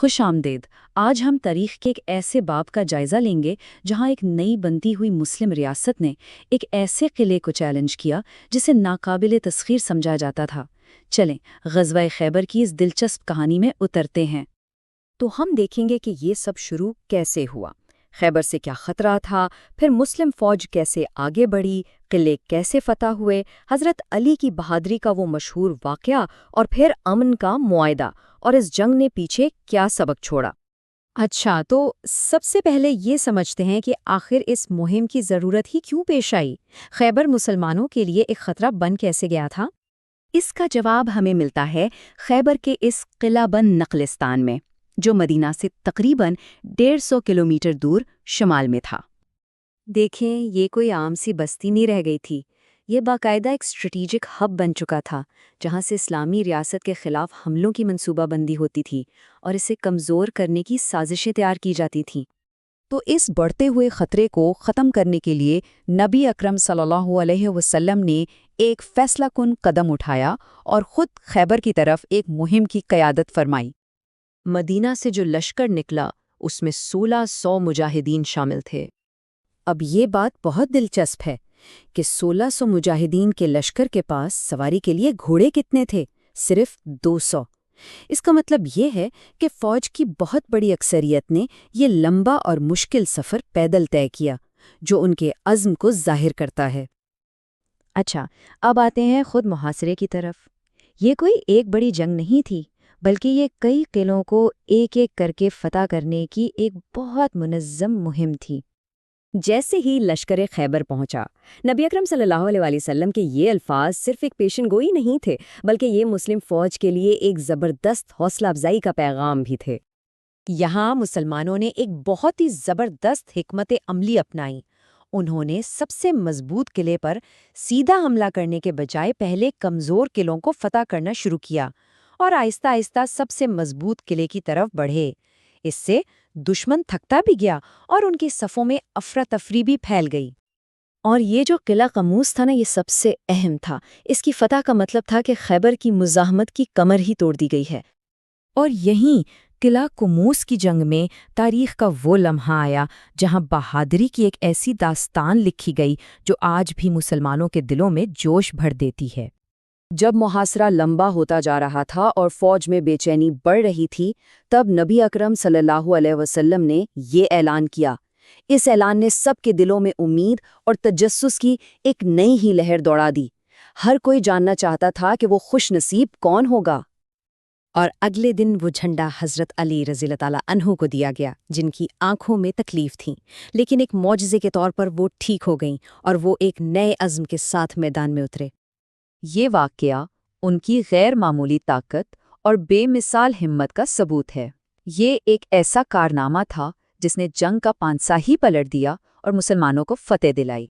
خوش آمدید۔ آج ہم تاریخ کے ایک ایسے باب کا جائزہ لیں گے جہاں ایک نئی بنتی ہوئی مسلم ریاست نے ایک ایسے قلعے کو چیلنج کیا جسے ناقابل تسخیر سمجھا جاتا تھا۔ چلیں غزوہ خیبر کی اس دلچسپ کہانی میں اترتے ہیں۔ تو ہم دیکھیں گے کہ یہ سب شروع کیسے ہوا، خیبر سے کیا خطرہ تھا، پھر مسلم فوج کیسے آگے بڑھی، قلعے کیسے فتح ہوئے، حضرت علی کی بہادری کا وہ مشہور واقعہ، اور پھر امن کا معاہدہ، اور اس جنگ نے پیچھے کیا سبق چھوڑا۔ اچھا، تو سب سے پہلے یہ سمجھتے ہیں کہ آخر اس مہم کی ضرورت ہی کیوں پیش آئی؟ خیبر مسلمانوں کے لیے ایک خطرہ بن کیسے گیا تھا؟ اس کا جواب ہمیں ملتا ہے خیبر کے اس قلعہ بند نخلستان میں، جو مدینہ سے تقریباً 150 کلومیٹر دور شمال میں تھا۔ دیکھیں، یہ کوئی عام سی بستی نہیں رہ گئی تھی، یہ باقاعدہ ایک اسٹریٹجک ہب بن چکا تھا، جہاں سے اسلامی ریاست کے خلاف حملوں کی منصوبہ بندی ہوتی تھی اور اسے کمزور کرنے کی سازشیں تیار کی جاتی تھیں۔ تو اس بڑھتے ہوئے خطرے کو ختم کرنے کے لیے نبی اکرم صلی اللہ علیہ وسلم نے ایک فیصلہ کن قدم اٹھایا اور خود خیبر کی طرف ایک مہم کی قیادت فرمائی۔ مدینہ سے جو لشکر نکلا اس میں 1600 مجاہدین شامل تھے۔ اب یہ بات بہت دلچسپ ہے کہ 1600 مجاہدین کے لشکر کے پاس سواری کے لیے گھوڑے کتنے تھے؟ صرف 200۔ اس کا مطلب یہ ہے کہ فوج کی بہت بڑی اکثریت نے یہ لمبا اور مشکل سفر پیدل طے کیا، جو ان کے عزم کو ظاہر کرتا ہے۔ اچھا، اب آتے ہیں خود محاصرے کی طرف۔ یہ کوئی ایک بڑی جنگ نہیں تھی، بلکہ یہ کئی قلعوں کو ایک ایک کر کے فتح کرنے کی ایک بہت منظم مہم تھی۔ جیسے ہی لشکر خیبر پہنچا، نبی اکرم صلی اللہ علیہ وسلم کے یہ الفاظ صرف ایک پیشن گوئی نہیں تھے، بلکہ یہ مسلم فوج کے لیے ایک زبردست حوصلہ افزائی کا پیغام بھی تھے۔ یہاں مسلمانوں نے ایک بہت ہی زبردست حکمت عملی اپنائی۔ انہوں نے سب سے مضبوط قلعے پر سیدھا حملہ کرنے کے بجائے پہلے کمزور قلعوں کو فتح کرنا شروع کیا اور آہستہ آہستہ سب سے مضبوط قلعے کی طرف بڑھے۔ اس سے دشمن تھکتا بھی گیا اور ان کی صفوں میں افراتفری بھی پھیل گئی۔ اور یہ جو قلعہ قموس تھا نا، یہ سب سے اہم تھا۔ اس کی فتح کا مطلب تھا کہ خیبر کی مزاحمت کی کمر ہی توڑ دی گئی ہے۔ اور یہیں قلعہ قموس کی جنگ میں تاریخ کا وہ لمحہ آیا جہاں بہادری کی ایک ایسی داستان لکھی گئی جو آج بھی مسلمانوں کے دلوں میں جوش بھر دیتی ہے۔ جب محاصرہ لمبا ہوتا جا رہا تھا اور فوج میں بے چینی بڑھ رہی تھی، تب نبی اکرم صلی اللہ علیہ وسلم نے یہ اعلان کیا۔ اس اعلان نے سب کے دلوں میں امید اور تجسس کی ایک نئی ہی لہر دوڑا دی۔ ہر کوئی جاننا چاہتا تھا کہ وہ خوش نصیب کون ہوگا۔ اور اگلے دن وہ جھنڈا حضرت علی رضی اللہ تعالیٰ عنہ کو دیا گیا، جن کی آنکھوں میں تکلیف تھیں، لیکن ایک معجزے کے طور پر وہ ٹھیک ہو گئیں اور وہ ایک نئے عزم کے ساتھ میدان میں اترے۔ یہ واقعہ ان کی غیر معمولی طاقت اور بے مثال ہمت کا ثبوت ہے۔ یہ ایک ایسا کارنامہ تھا جس نے جنگ کا پانسا ہی پلٹ دیا اور مسلمانوں کو فتح دلائی۔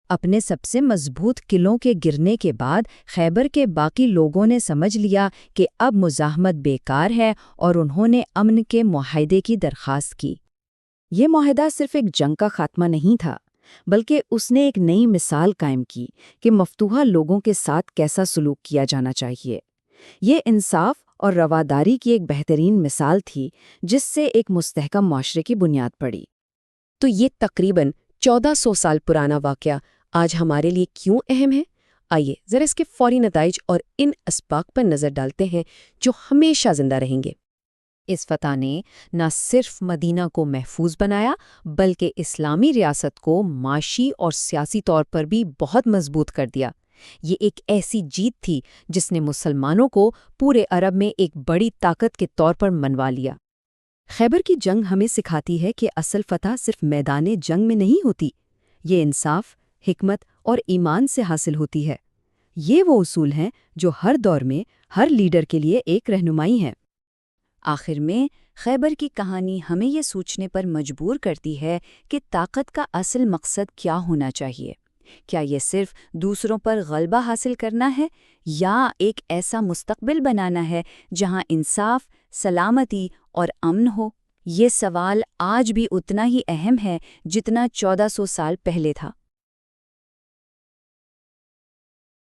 اپنے سب سے مضبوط قلعوں کے گرنے کے بعد خیبر کے باقی لوگوں نے سمجھ لیا کہ اب مزاحمت بیکار ہے اور انہوں نے امن کے معاہدے کی درخواست کی۔ یہ معاہدہ صرف ایک جنگ کا خاتمہ نہیں تھا، بلکہ اس نے ایک نئی مثال قائم کی کہ مفتوحہ لوگوں کے ساتھ کیسا سلوک کیا جانا چاہیے۔ یہ انصاف اور رواداری کی ایک بہترین مثال تھی جس سے ایک مستحکم معاشرے کی بنیاد پڑی۔ تو یہ تقریباً 1400 سال پرانا واقعہ آج ہمارے لیے کیوں اہم ہے؟ آئیے ذرا اس کے فوری نتائج اور ان اسباق پر نظر ڈالتے ہیں جو ہمیشہ زندہ رہیں گے۔ اس فتح نے نہ صرف مدینہ کو محفوظ بنایا، بلکہ اسلامی ریاست کو معاشی اور سیاسی طور پر بھی بہت مضبوط کر دیا۔ یہ ایک ایسی جیت تھی جس نے مسلمانوں کو پورے عرب میں ایک بڑی طاقت کے طور پر منوا لیا۔ خیبر کی جنگ ہمیں سکھاتی ہے کہ اصل فتح صرف میدان جنگ میں نہیں ہوتی، یہ انصاف، حکمت اور ایمان سے حاصل ہوتی ہے۔ یہ وہ اصول ہیں جو ہر دور میں ہر لیڈر کے لیے ایک رہنمائی ہیں۔ آخر میں خیبر کی کہانی ہمیں یہ سوچنے پر مجبور کرتی ہے کہ طاقت کا اصل مقصد کیا ہونا چاہیے۔ کیا یہ صرف دوسروں پر غلبہ حاصل کرنا ہے، یا ایک ایسا مستقبل بنانا ہے جہاں انصاف، سلامتی اور امن ہو؟ یہ سوال آج بھی اتنا ہی اہم ہے جتنا 1400 سال پہلے تھا۔